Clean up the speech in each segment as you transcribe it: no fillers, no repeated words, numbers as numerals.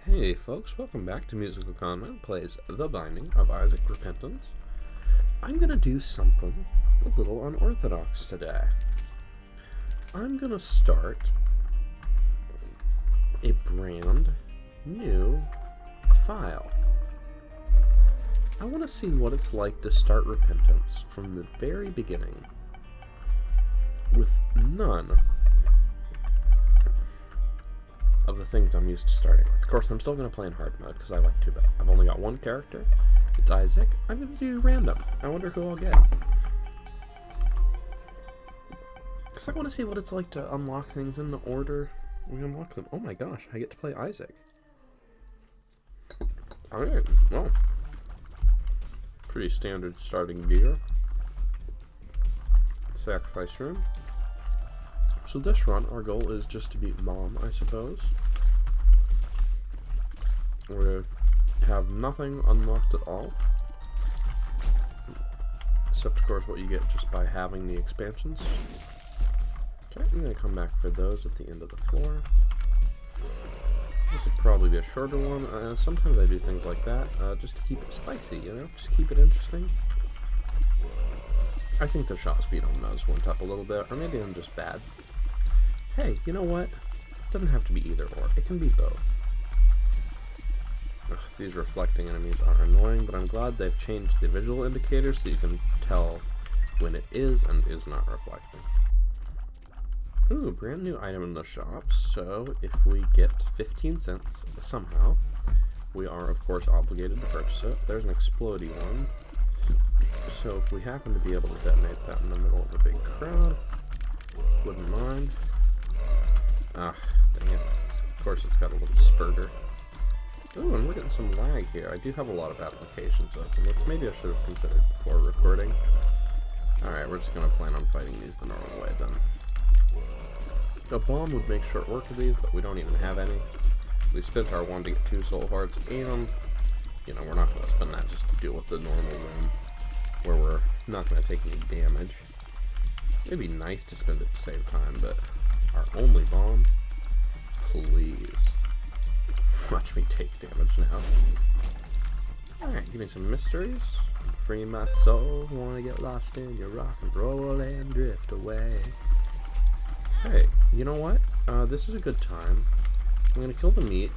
Hey folks, welcome back to MusicalConman plays The Binding of Isaac Repentance. I'm gonna do something a little unorthodox today. I'm gonna start a brand new file. I want to see what it's like to start Repentance from the very beginning with none of the things I'm used to starting with. Of course, I'm still going to play in hard mode because I like to, but I've only got one character. It's Isaac. I'm going to do random. I wonder who I'll get. Because I want to see what it's like to unlock things in the order we unlock them. Oh my gosh, I get to play Isaac. Alright, well. Pretty standard starting gear. Sacrifice room. So this run, our goal is just to beat Mom, I suppose. We have nothing unlocked at all. Except, of course, what you get just by having the expansions. Okay, I'm going to come back for those at the end of the floor. This would probably be a shorter one. Sometimes I do things like that, just to keep it spicy, you know? Just keep it interesting. I think the shot speed on those went up a little bit, or maybe I'm just bad. Hey, you know what? It doesn't have to be either or. It can be both. Ugh, these reflecting enemies are annoying, but I'm glad they've changed the visual indicators so you can tell when it is and is not reflecting. Ooh, brand new item in the shop. So if we get 15 cents somehow, we are of course obligated to purchase it. There's an explodey one. So if we happen to be able to detonate that in the middle of a big crowd, wouldn't mind. Ah, dang it. Of course it's got a little spurter. Ooh, and we're getting some lag here. I do have a lot of applications open, which maybe I should have considered before recording. Alright, we're just going to plan on fighting these the normal way then. A bomb would make short work of these, but we don't even have any. We spent our one to get 2 soul hearts, and, you know, we're not going to spend that just to deal with the normal room, where we're not going to take any damage. It'd be nice to spend it to save time, but our only bomb? Please. Watch me take damage now. Alright, give me some mysteries. Free my soul, wanna get lost in your rock and roll and drift away. Hey, you know what? This is a good time. I'm gonna kill the meat,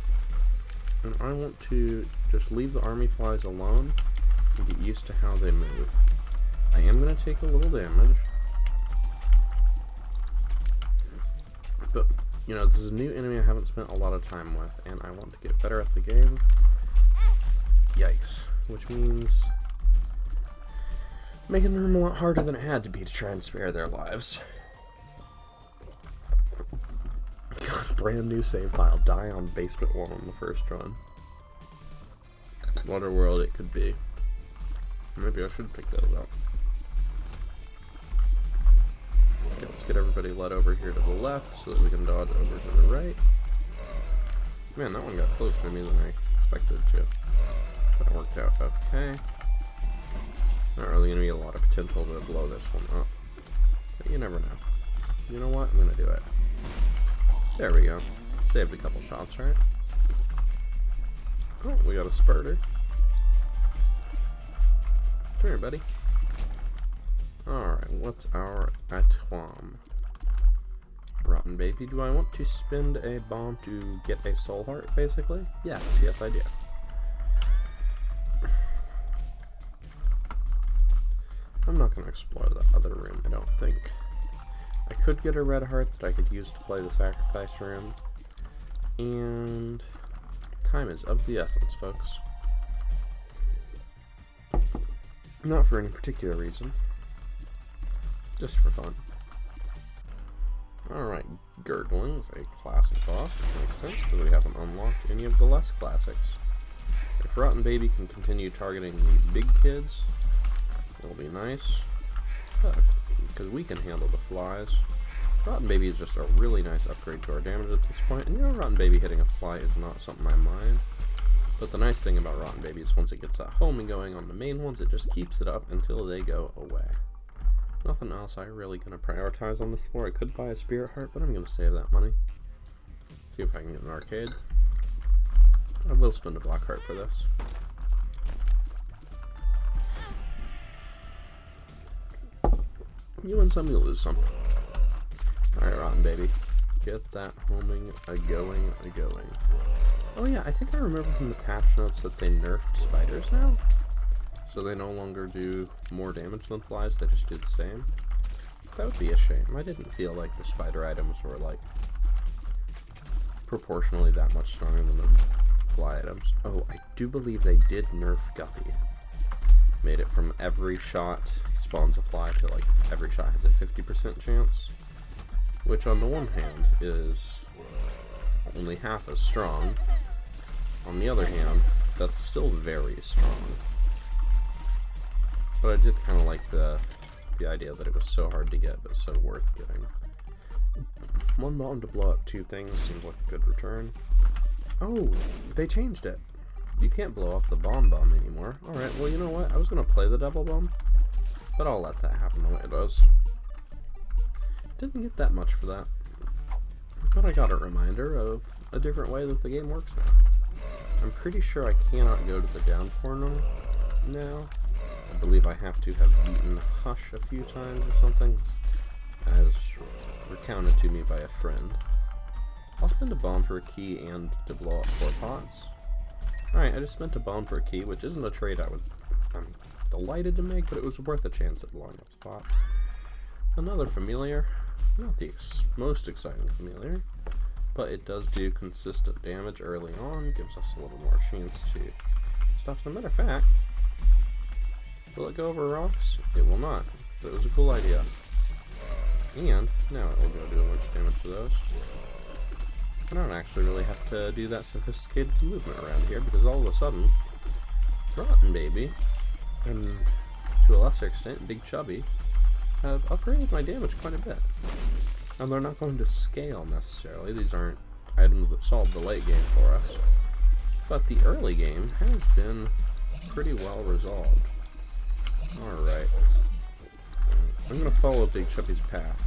and I want to just leave the army flies alone and get used to how they move. I am gonna take a little damage. But, you know, this is a new enemy I haven't spent a lot of time with, and I want to get better at the game. Yikes. Which means making them a lot harder than it had to be to try and spare their lives. God, brand new save file. Die on basement 1 on the first run. What a world it could be. Maybe I should pick those up. Okay, let's get everybody led over here to the left so that we can dodge over to the right. Man, that one got closer to me than I expected it to. That worked out okay. Not really going to be a lot of potential to blow this one up. But you never know. You know what? I'm going to do it. There we go. Saved a couple shots, right? Oh, we got a spurter. Come here, buddy. Alright, what's our atom? Rotten baby. Do I want to spend a bomb to get a soul heart, basically? Yes, I do. I'm not going to explore the other room, I don't think. I could get a red heart that I could use to play the sacrifice room. And time is of the essence, folks. Not for any particular reason. Just for fun. Alright, Gurgling's a classic boss, which makes sense because we haven't unlocked any of the less classics. If Rotten Baby can continue targeting the big kids, it'll be nice. Because we can handle the flies. Rotten Baby is just a really nice upgrade to our damage at this point, and you know, Rotten Baby hitting a fly is not something I mind. But the nice thing about Rotten Baby is once it gets that homing going on the main ones, it just keeps it up until they go away. Nothing else I really going to prioritize on this floor. I could buy a spirit heart, but I'm going to save that money. See if I can get an arcade. I will spend a black heart for this. You win some, you lose some. Alright, Rotten Baby. Get that homing a-going. Oh yeah, I think I remember from the patch notes that they nerfed spiders now. So they no longer do more damage than flies, they just do the same. That would be a shame. I didn't feel like the spider items were like proportionally that much stronger than the fly items. Oh, I do believe they did nerf Guppy. Made it from every shot spawns a fly to like every shot has a 50% chance. Which on the one hand is only half as strong. On the other hand, that's still very strong. But I did kind of like the idea that it was so hard to get, but so worth getting. One bomb to blow up two things seems like a good return. Oh, they changed it. You can't blow up the bomb anymore. Alright, well you know what? I was going to play the double bomb, but I'll let that happen the way it does. Didn't get that much for that. But I got a reminder of a different way that the game works now. I'm pretty sure I cannot go to the down corner now. I believe I have to have beaten Hush a few times or something, as recounted to me by a friend. I'll spend a bomb for a key and to blow up 4 pots. Alright, I just spent a bomb for a key, which isn't a trade I'm delighted to make, but it was worth a chance at blowing up the pots. Another familiar. Not the most exciting familiar, but it does do consistent damage early on, gives us a little more chance to stop. As a matter of fact, will it go over rocks? It will not, but it was a cool idea. And now it will go do a bunch of damage to those. I don't actually really have to do that sophisticated movement around here, because all of a sudden, Rotten Baby, and to a lesser extent, Big Chubby, have upgraded my damage quite a bit. And they're not going to scale necessarily. These aren't items that solve the late game for us. But the early game has been pretty well resolved. Alright. I'm going to follow Big Chubby's path,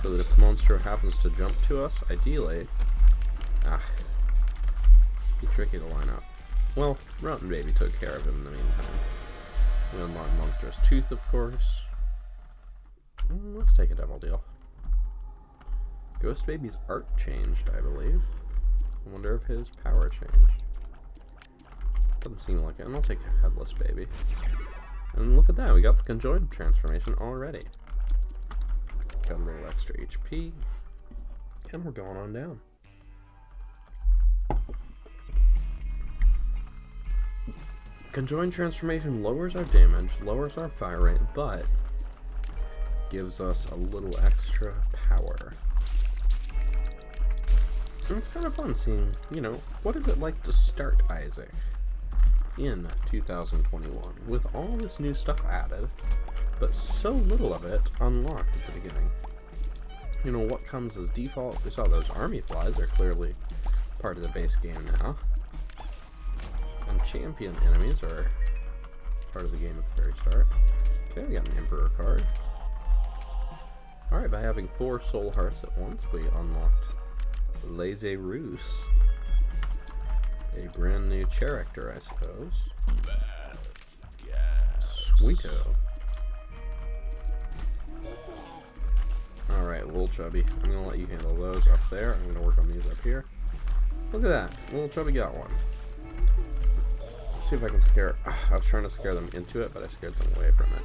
so that if Monstro happens to jump to us, ideally... be tricky to line up. Well, Rotten Baby took care of him in the meantime. We unlocked Monstro's Tooth, of course. Let's take a double deal. Ghost Baby's art changed, I believe. I wonder if his power changed. Doesn't seem like it. And I'll take a Headless Baby. And look at that, we got the conjoined transformation already. Got a little extra HP. And we're going on down. Conjoined transformation lowers our damage, lowers our fire rate, but gives us a little extra power. And it's kind of fun seeing, you know, what is it like to start Isaac in 2021 with all this new stuff added, but so little of it unlocked at the beginning. You know, what comes as default? We saw those army flies, they're clearly part of the base game now. And champion enemies are part of the game at the very start. Okay, we got an Emperor card. Alright, by having 4 soul hearts at once, we unlocked Lazy Roos. A brand new character, I suppose. Sweeto. Alright, Little Chubby. I'm going to let you handle those up there. I'm going to work on these up here. Look at that. Little Chubby got one. Let's see if I can scare... I was trying to scare them into it, but I scared them away from it.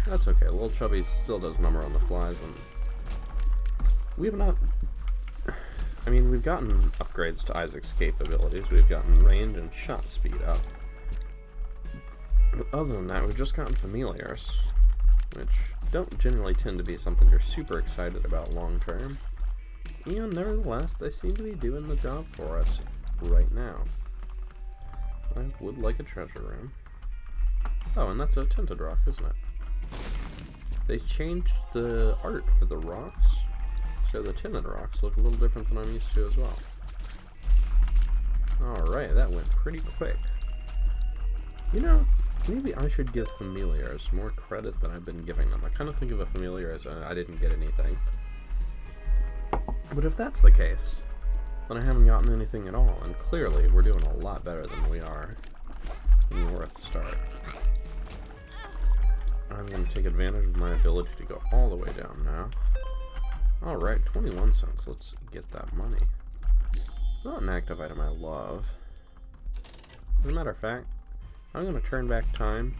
That's okay. Little Chubby still does number on the flies, and we have not... I mean, we've gotten upgrades to Isaac's capabilities. We've gotten range and shot speed up. But other than that, we've just gotten familiars, which don't generally tend to be something you're super excited about long term. And nevertheless, they seem to be doing the job for us right now. I would like a treasure room. Oh, and that's a tinted rock, isn't it? They changed the art for the rocks, so the tinted rocks look a little different than I'm used to as well. Alright, that went pretty quick. You know, maybe I should give familiars more credit than I've been giving them. I kind of think of a familiar as I didn't get anything. But if that's the case, then I haven't gotten anything at all. And clearly, we're doing a lot better than we were at the start. I'm going to take advantage of my ability to go all the way down now. Alright, 21 cents. Let's get that money. Not an active item I love. As a matter of fact, I'm going to turn back time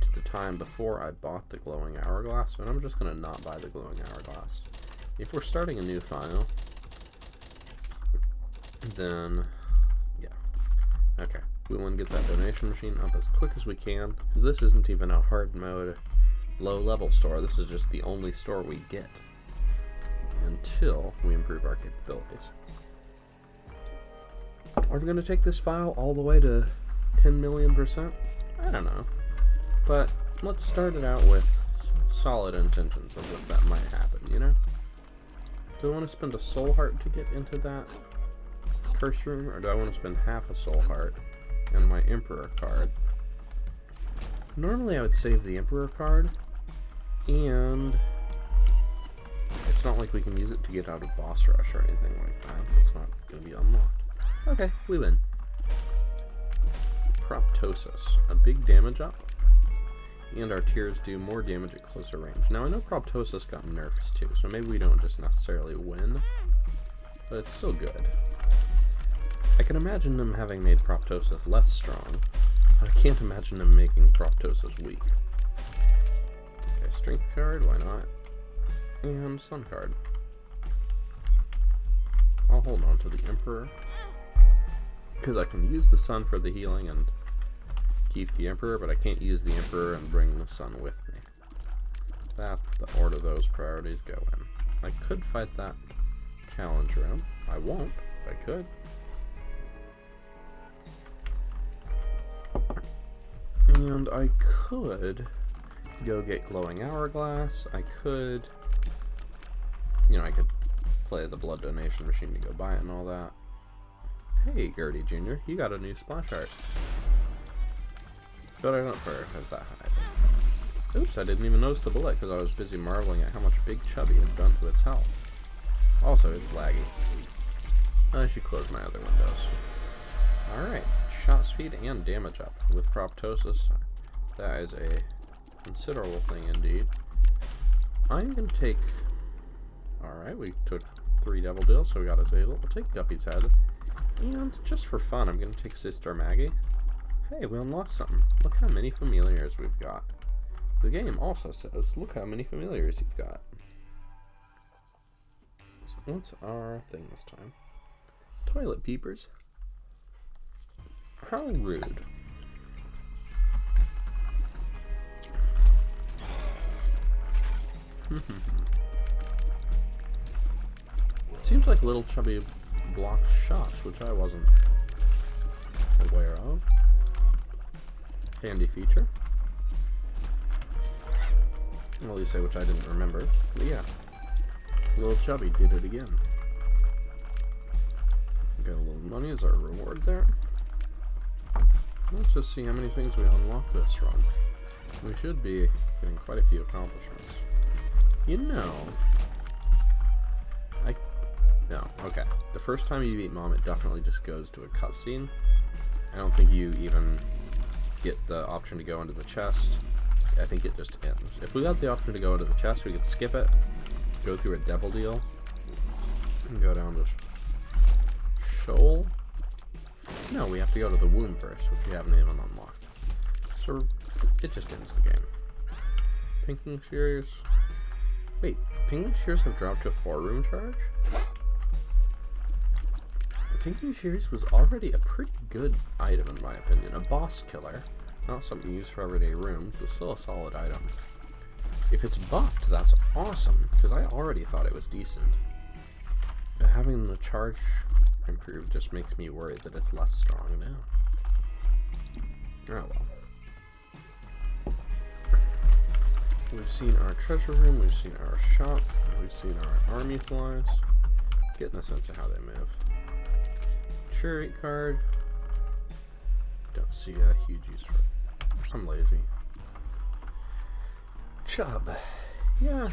to the time before I bought the glowing hourglass, and I'm just going to not buy the glowing hourglass. If we're starting a new file, then, yeah. Okay, we want to get that donation machine up as quick as we can, because this isn't even a hard mode, low-level store. This is just the only store we get until we improve our capabilities. Are we going to take this file all the way to 10 million%? I don't know. But let's start it out with solid intentions of what that might happen, you know? Do I want to spend a soul heart to get into that curse room, or do I want to spend half a soul heart and my emperor card? Normally I would save the emperor card, and it's not like we can use it to get out of boss rush or anything like that. It's not going to be unlocked. Okay, we win. Proptosis, a big damage up, and our tears do more damage at closer range. Now I know Proptosis got nerfs too, so maybe we don't just necessarily win, but it's still good. I can imagine them having made Proptosis less strong, but I can't imagine them making Proptosis weak. Okay, strength card, why not? And sun card. I'll hold on to the Emperor, because I can use the sun for the healing and keep the Emperor, but I can't use the Emperor and bring the sun with me. That's the order those priorities go in. I could fight that challenge room. I won't, but I could. And I could go get glowing hourglass. I could, you know, I could play the blood donation machine to go buy it and all that. Hey, Gertie Jr., you got a new splash art. But I don't prioritize that high. Oops, I didn't even notice the bullet because I was busy marveling at how much Big Chubby had done to its health. Also, it's laggy. I should close my other windows. Alright, shot speed and damage up with Proptosis. That is a considerable thing indeed. I'm going to take... Alright, we took 3 Devil Deals, so we got Azazel. We'll take Guppy's Head. And just for fun, I'm going to take Sister Maggie. Hey, we unlocked something. Look how many familiars we've got. The game also says, look how many familiars you've got. So what's our thing this time? Toilet peepers. How rude. Seems like Little Chubby blocks shots, which I wasn't aware of. Handy feature. Well, at least say which I didn't remember. But yeah, Little Chubby did it again. Got a little money as our reward there. Let's just see how many things we unlock this run. We should be getting quite a few accomplishments. You know, no, okay. The first time you beat Mom, it definitely just goes to a cutscene. I don't think you even get the option to go into the chest. I think it just ends. If we got the option to go into the chest, we could skip it, go through a Devil Deal, and go down to Shoal. No, we have to go to the womb first, which we haven't even unlocked. So it just ends the game. Pinking Shears. Wait, Pinking Shears have dropped to a 4-room charge? Pinking Shears was already a pretty good item in my opinion. A boss killer. Not something used for everyday rooms, but still a solid item. If it's buffed, that's awesome, because I already thought it was decent. But having the charge improved just makes me worried that it's less strong now. Oh well. We've seen our treasure room, we've seen our shop, we've seen our army flies. Getting a sense of how they move. Chariot card. Don't see a huge use for it. I'm lazy. Chub. Yeah.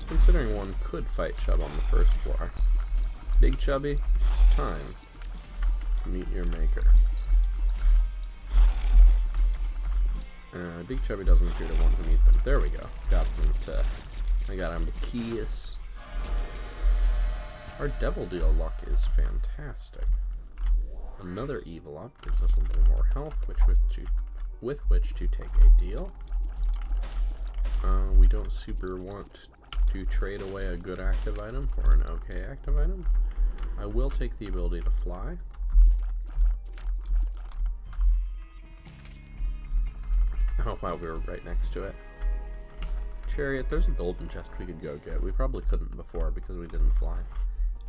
Considering one could fight Chub on the first floor. Big Chubby, it's time to meet your maker. Big Chubby doesn't appear to want to meet them. There we go. I got him to kiss. Our Devil Deal luck is fantastic. Another evil up gives us a little more health, with which to take a deal. We don't super want to trade away a good active item for an okay active item. I will take the ability to fly. Oh wow, we were right next to it. Chariot, there's a golden chest we could go get. We probably couldn't before because we didn't fly.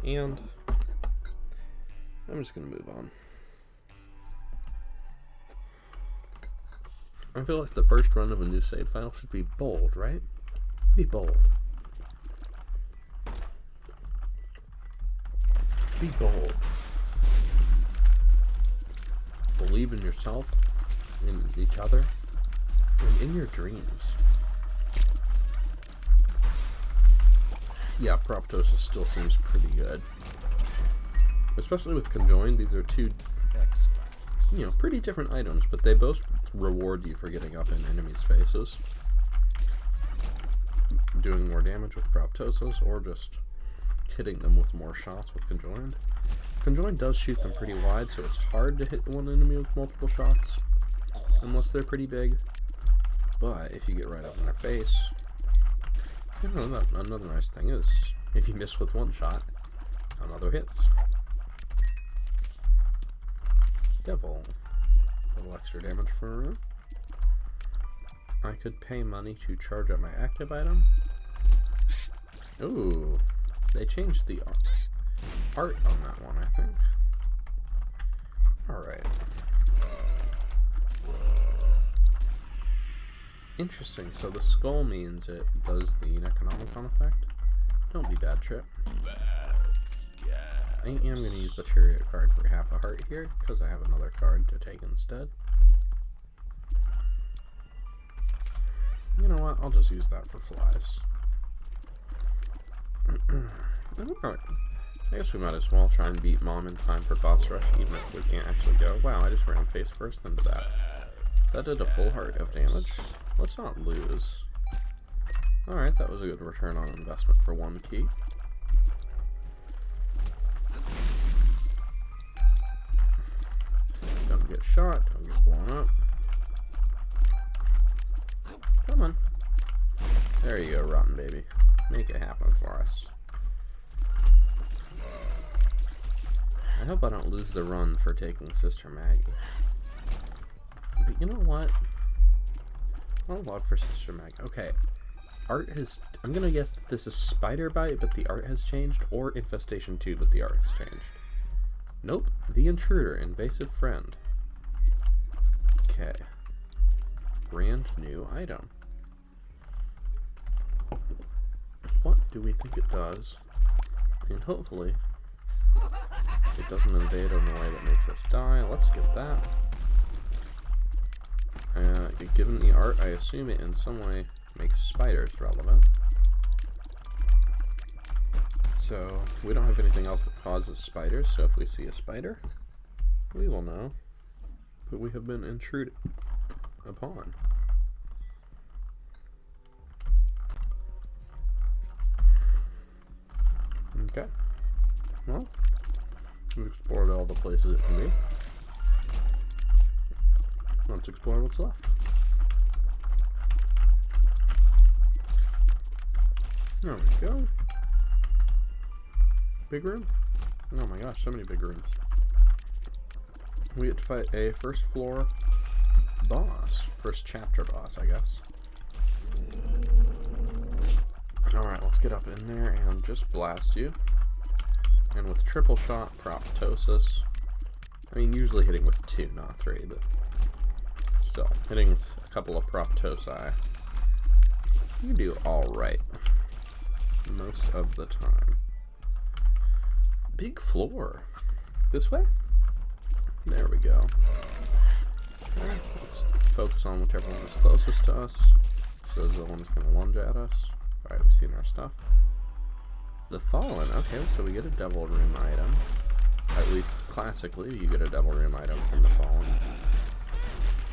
And I'm just gonna move on. I feel like the first run of a new save file should be bold, right? Be bold. Be bold. Believe in yourself, in each other, and in your dreams. Yeah, Proptosis still seems pretty good. Especially with Conjoined, these are two, pretty different items, but they both reward you for getting up in enemies' faces. Doing more damage with Proptosis, or just hitting them with more shots with Conjoined. Conjoined does shoot them pretty wide, so it's hard to hit one enemy with multiple shots, unless they're pretty big. But if you get right up in their face, another nice thing is, if you miss with one shot, another hits. Devil. A little extra damage for a room. I could pay money to charge up my active item. Ooh, they changed the art on that one, I think. Alright. Interesting, so the skull means it does the Necronomicon effect. Don't be bad trip. I am going to use the Chariot card for half a heart here, because I have another card to take instead. You know what, I'll just use that for flies. Alright, I guess we might as well try and beat Mom in time for boss rush, even if we can't actually go. Wow, I just ran face first into that. That did a full heart of damage. Let's not lose. Alright, that was a good return on investment for one key. Don't get shot, don't get blown up. Come on. There you go, Rotten Baby. Make it happen for us. I hope I don't lose the run for taking Sister Maggie. But you know what? I'll log for Sister Maggie. Okay. Art has... I'm gonna guess that this is Spider Bite, but the art has changed, or Infestation 2, but the art has changed. Nope. The Intruder, Invasive Friend. Okay. Brand new item. What do we think it does? And hopefully it doesn't invade in a way that makes us die. Let's get that. Given the art, I assume it in some way makes spiders relevant. So we don't have anything else that causes spiders, so if we see a spider, we will know that we have been intruded upon. Okay. Well, we've explored all the places it can be. Let's explore what's left. There we go. Big room? Oh my gosh, so many big rooms. We get to fight a first floor boss. First chapter boss, I guess. Alright, let's get up in there and just blast you. And with triple shot, Proptosis. I mean, usually hitting with 2, not 3, but still, hitting with a couple of Proptosi, you do alright most of the time. Big floor. This way? There we go. Okay, let's focus on whichever one is closest to us. So those are the ones going to lunge at us. Alright, we've seen our stuff. The Fallen. Okay, so we get a Devil Room item. At least classically, you get a Devil Room item from the Fallen.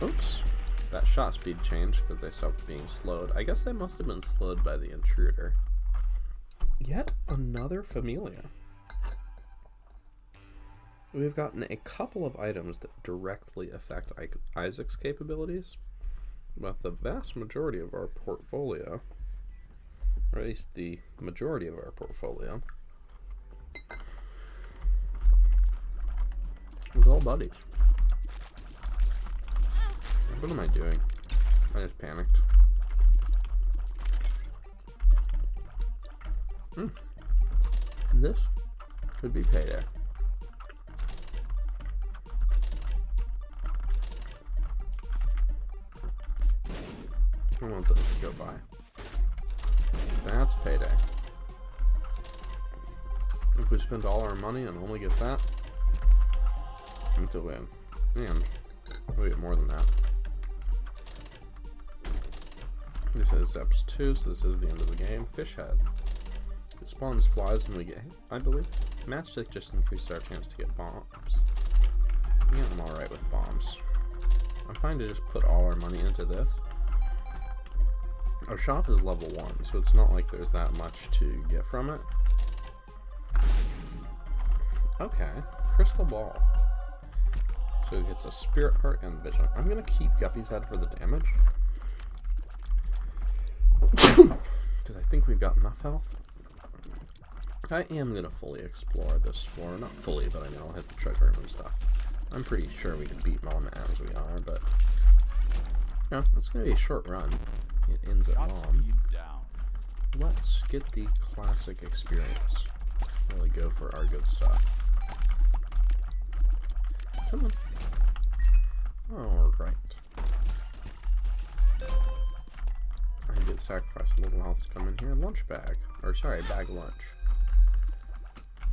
Oops. That shot speed changed because they stopped being slowed. I guess they must have been slowed by the Intruder. Yet another Familia. We've gotten a couple of items that directly affect Isaac's capabilities, but the vast majority of our portfolio, or at least the majority of our portfolio, is all buddies. What am I doing? I just panicked. This could be payday. I want those to go by. That's payday. If we spend all our money and only get that, we still win. And we get more than that. This is Zeps 2, so this is the end of the game. Fish head. It spawns flies when we get hit, I believe. Matchstick just increases our chance to get bombs. Yeah, I'm alright with bombs. I'm fine to just put all our money into this. Our shop is level 1, so it's not like there's that much to get from it. Okay, Crystal Ball. So it gets a Spirit Heart and Vision. I'm going to keep Guppy's Head for the damage. Because I think we've got enough health. I am going to fully explore this floor. Not fully, but I mean, I'll hit the treasure room and stuff. I'm pretty sure we can beat Mom as we are, but... No, it's going to be a short run. It ends at Mom. Let's get the classic experience. Really go for our good stuff. Come on. Alright. I did sacrifice a little health to come in here. Lunch bag. Or sorry, bag lunch.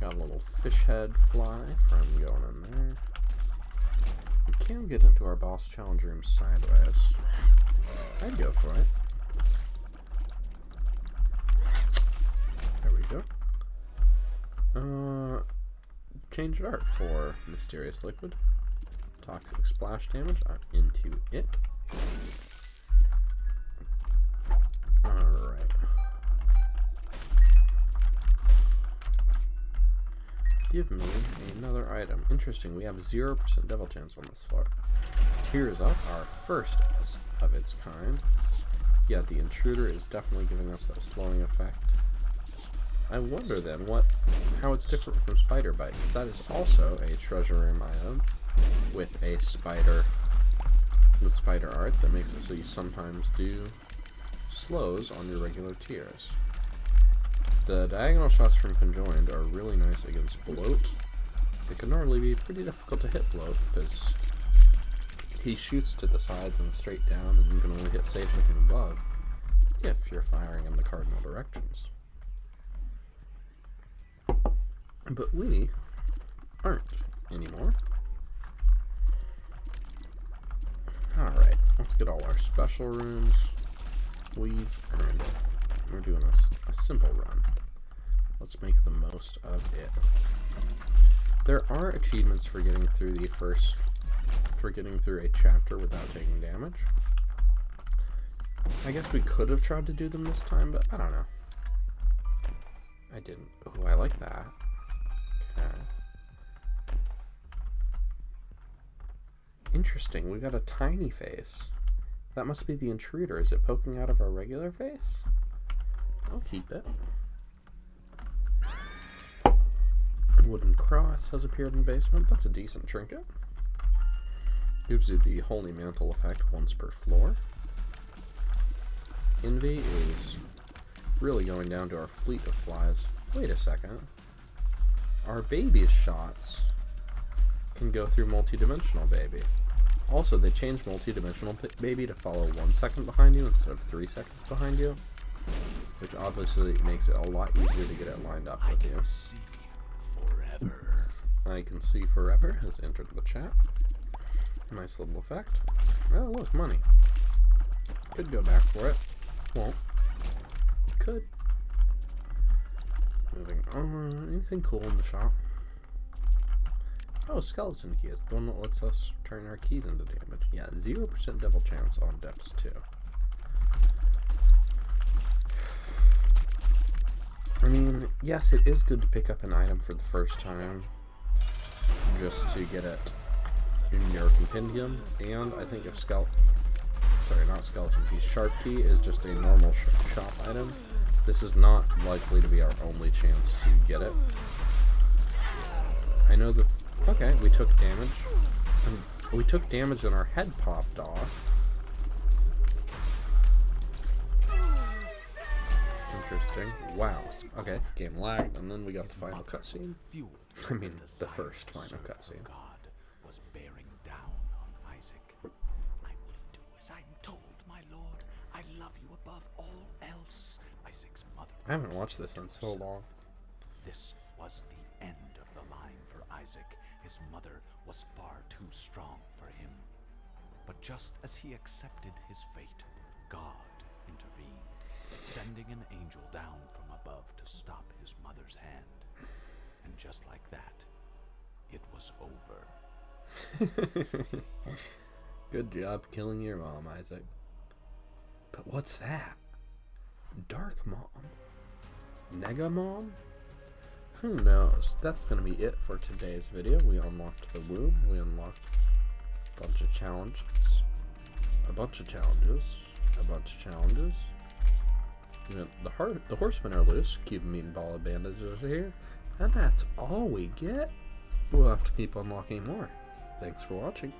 Got a little fish head fly from going in there. We can get into our boss challenge room sideways. I'd go for it. There we go. Changed art for Mysterious Liquid. Toxic splash damage. I'm into it. Alright. Give me another item. Interesting, we have 0% devil chance on this floor. Tears Up, our first of its kind. Yeah, the Intruder is definitely giving us that slowing effect. I wonder then how it's different from Spider Bite. That is also a treasure room item with a spider art that makes it so you sometimes do slows on your regular tears. The diagonal shots from Conjoined are really nice against Bloat. It can normally be pretty difficult to hit Bloat because he shoots to the sides and straight down, and you can only hit safely from above if you're firing in the cardinal directions. But we aren't anymore. Alright, let's get all our special rooms. We've earned it. We're doing a simple run. Let's make the most of it. There are achievements for getting through a chapter without taking damage. I guess we could have tried to do them this time, but I don't know. I didn't. Oh, I like that. Okay. Interesting, we got a tiny face. That must be the Intruder. Is it poking out of our regular face? I'll keep it. Wooden cross has appeared in basement. That's a decent trinket. Gives you the Holy Mantle effect once per floor. Envy is really going down to our fleet of flies. Wait a second. Our baby's shots can go through multi-dimensional baby. Also, they changed multi-dimensional baby to follow 1 second behind you instead of 3 seconds behind you, which obviously makes it a lot easier to get it lined up with you. I Can See Forever has entered the chat. Nice little effect. Oh, look, money. Could go back for it. Won't. Could. Moving on. Anything cool in the shop? Oh, skeleton key is the one that lets us turn our keys into damage. Yeah, 0% devil chance on depths 2. I mean, yes, it is good to pick up an item for the first time, just to get it in your compendium. And I think if sharp key is just a normal shop item, this is not likely to be our only chance to get it. I know that. Okay, we took damage. We took damage and our head popped off. Interesting. Wow. Okay, game lagged, and then we got the final cutscene. I mean, the first final cutscene. God was bearing down on Isaac. I will do as I'm told, my lord. I love you above all else. Isaac's mother. I haven't watched this in so long. This was the end of the line for Isaac. His mother was far too strong for him. But just as he accepted his fate, God intervened, sending an angel down from above to stop his mother's hand. And just like that, it was over. Good job killing your mom, Isaac. But what's that? Dark Mom? Nega Mom? Who knows? That's going to be it for today's video. We unlocked the womb. We unlocked a bunch of challenges. A bunch of challenges. A bunch of challenges. You know, the horsemen are loose. Cube meat ball of bandages are here. And that's all we get. We'll have to keep unlocking more. Thanks for watching.